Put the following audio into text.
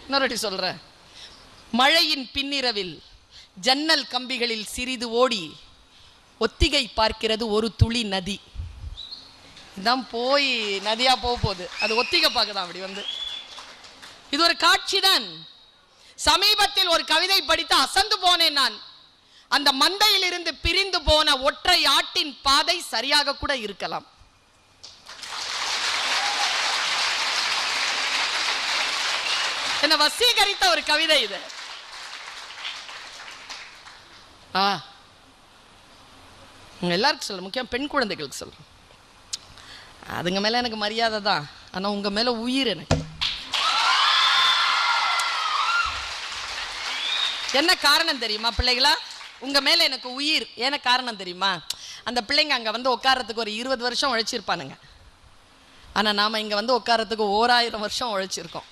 இன்னொரு சொல்றேன். மழையின் பின்னிரவில் ஜன்னல் கம்பிகளில் சிறிது ஓடி ஒத்திகை பார்க்கிறது ஒரு துளி நதி. இதான் போய் நதியா போகுது, அது ஒத்திகை பார்க்குதான். அப்படி வந்து இது ஒரு காட்சி தான். சமீபத்தில் ஒரு கவிதை படித்து அசந்து போனேன் நான். அந்த மந்தையில் இருந்து பிரிந்து போன ஒற்றை ஆட்டின் பாதை சரியாக கூட இருக்கலாம். என்ன வசீகரித்த ஒரு கவிதை இது. எல்லாருக்கும் சொல்ல, முக்கியம் பெண் குழந்தைகளுக்கு சொல்றேன். அதுங்க மேல எனக்கு மரியாதை தான், ஆனா உங்க மேல உயிர் எனக்கு. என்ன காரணம் தெரியுமா பிள்ளைகளா? உங்க மேல எனக்கு உயிர். என்ன காரணம் தெரியுமா? அந்த பிள்ளைங்க அங்க வந்து உட்கார்றதுக்கு ஒரு 20 வருஷம் உழைச்சிருப்பானுங்க. ஆனா நாம இங்க வந்து உட்கார்றதுக்கு 1000 வருஷம் உழைச்சிருக்கோம்.